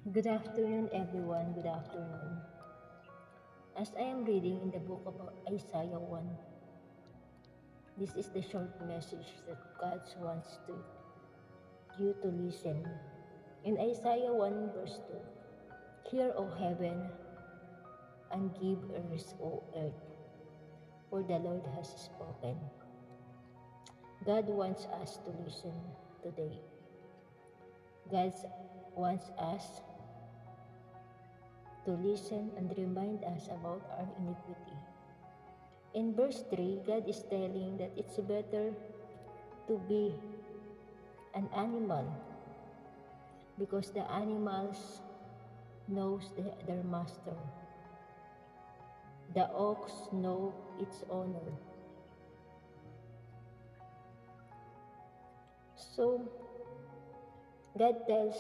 Good afternoon, everyone. Good afternoon. As I am reading in the book of Isaiah 1, this is the short message that God wants you to listen. In Isaiah 1, verse 2, Hear, O heaven, and give ears, O earth, for the Lord has spoken. God wants us to listen today. God wants us to listen and remind us about our iniquity. In verse 3, God is telling that it's better to be an animal because the animals knows their master. The ox know its owner. So God tells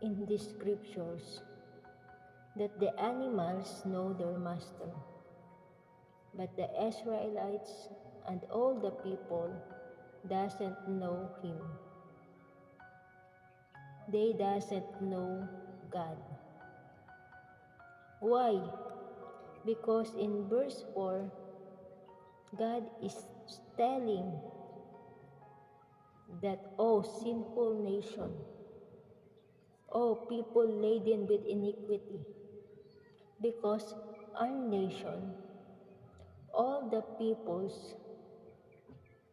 in these scriptures that the animals know their master, but the Israelites and all the people doesn't know him. They doesn't know God. Why? Because in verse 4, God is telling that, O sinful nation, O people laden with iniquity, because our nation, all the peoples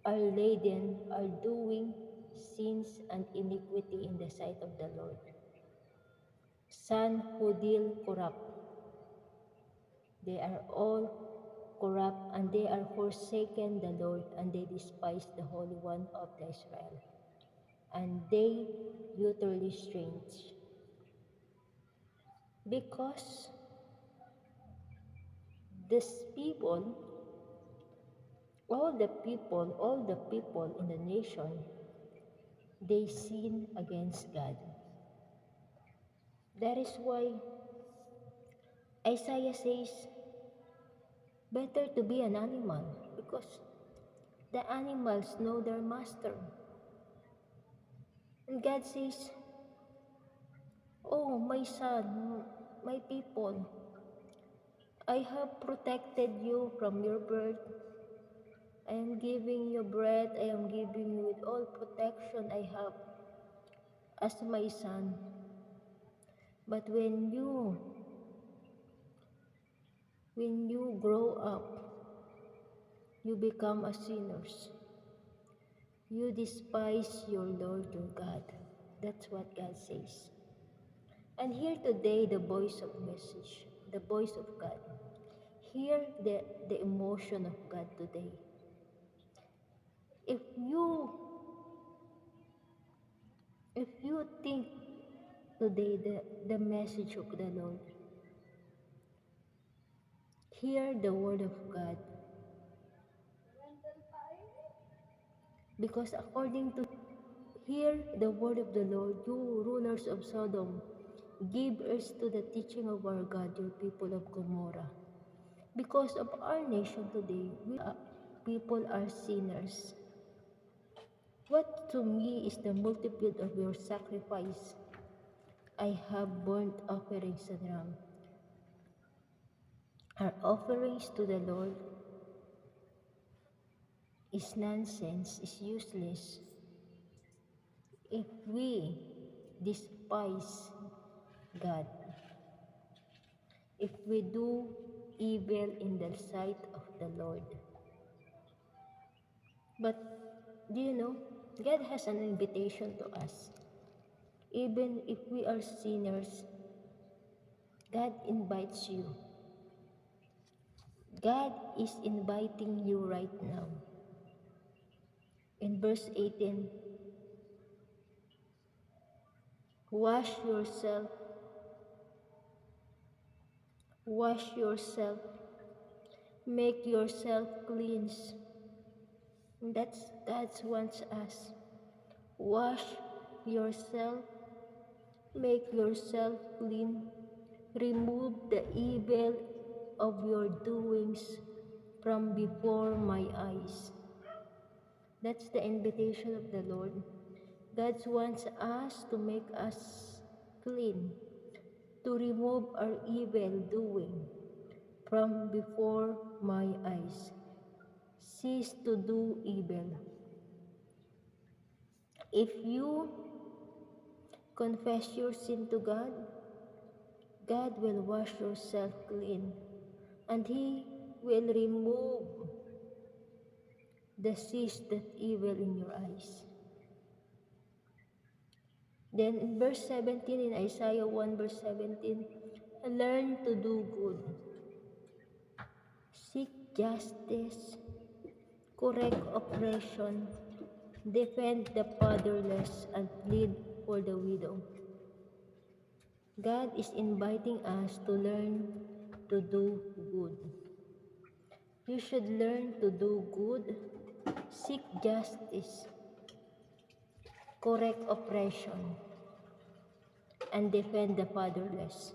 are laden, are doing sins and iniquity in the sight of the Lord. Son who deal corrupt, they are all corrupt, and they are forsaken the Lord, and they despise the Holy One of Israel. And they utterly strange. Because these people, all the people in the nation, they sin against God. That is why Isaiah says, better to be an animal, because the animals know their master. And God says, oh, my son, my people, I have protected you from your birth. I am giving you breath. I am giving you with all protection I have as my son. But when you grow up, you become a sinners. You despise your Lord your God. That's what God says. And hear today the voice of message, the voice of God. Hear the emotion of God today. If you think today the message of the Lord, hear the word of God. Because according to hear the word of the Lord, you rulers of Sodom, give ears to the teaching of our God, you people of Gomorrah. Because of our nation today, people are sinners. What to me is the multitude of your sacrifice? I have burnt offerings and ram. Our offerings to the Lord is nonsense, is useless. If we despise God, if we do evil in the sight of the Lord. But do you know, God has an invitation to us. Even if we are sinners, God invites you. God is inviting you right now. In verse 18, wash yourself, make yourself clean. That's God wants us. Wash yourself, make yourself clean, remove the evil of your doings from before my eyes. That's the invitation of the Lord. God wants us to make us clean, to remove our evil doing from before my eyes. Cease to do evil. If you confess your sin to God, God will wash yourself clean, and He will remove the cyst that evil in your eyes. Then in verse 17, in Isaiah 1 verse 17, learn to do good, seek justice, correct oppression, defend the fatherless, and plead for the widow. God is inviting us to learn to do good. You should learn to do good, seek justice, correct oppression, and defend the fatherless.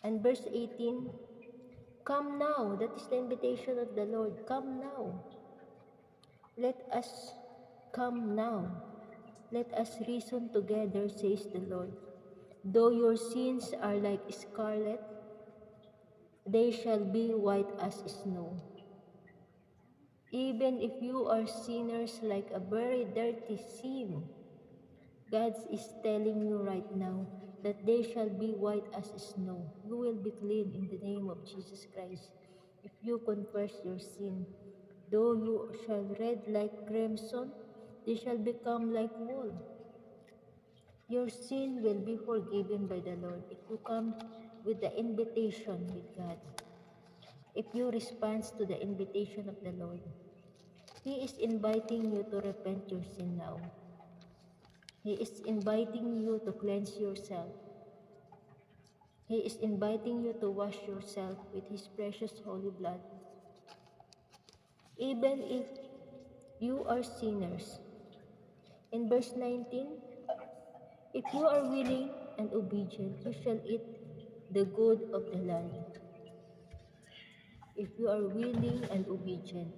And verse 18, come now, that is the invitation of the Lord. Come now. Let us come now. Let us reason together, says the Lord. Though your sins are like scarlet, they shall be white as snow. Even if you are sinners like a very dirty sin, God is telling you right now that they shall be white as snow. You will be clean in the name of Jesus Christ. If you confess your sin, though you shall red like crimson, they shall become like wool. Your sin will be forgiven by the Lord if you come with the invitation with God. If you respond to the invitation of the Lord, He is inviting you to repent your sin now. He is inviting you to cleanse yourself. He is inviting you to wash yourself with His precious holy blood. Even if you are sinners. In verse 19, if you are willing and obedient, you shall eat the good of the land. If you are willing and obedient,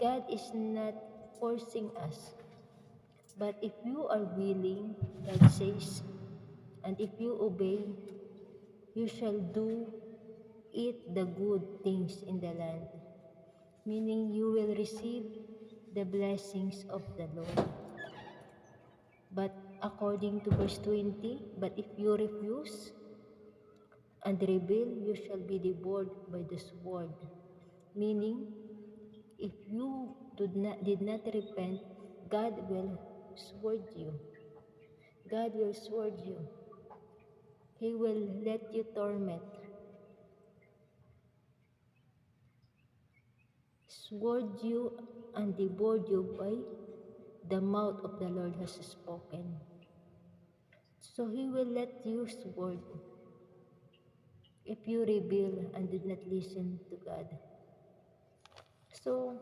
God is not forcing us. But if you are willing, God says, and if you obey, you shall eat the good things in the land, meaning you will receive the blessings of the Lord. But according to verse 20, but if you refuse and rebel, you shall be devoured by the sword. Meaning, if you did not repent, God will sword you. God will sword you. He will let you torment. Sword you and devour you by the mouth of the Lord has spoken. So He will let you sword if you rebel and did not listen to God. So,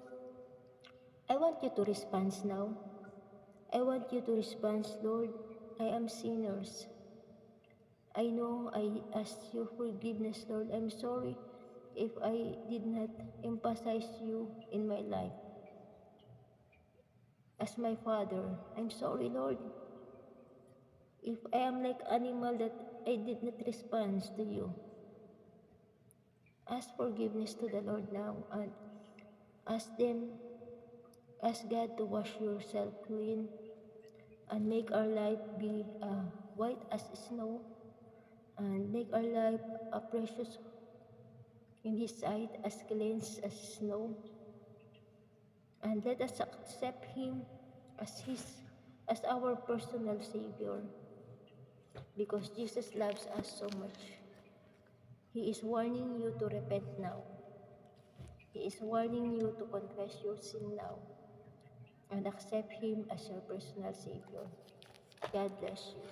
I want you to respond now. I want you to respond, Lord, I am sinners. I know I asked you forgiveness, Lord. I'm sorry if I did not emphasize you in my life as my Father. I'm sorry, Lord. If I am like animal that I did not respond to you, ask forgiveness to the Lord now and ask God to wash yourself clean and make our life be white as snow and make our life precious in His sight as clean as snow. And let us accept Him as our personal Savior, because Jesus loves us so much. He is warning you to repent now. He is warning you to confess your sin now and accept Him as your personal Savior. God bless you.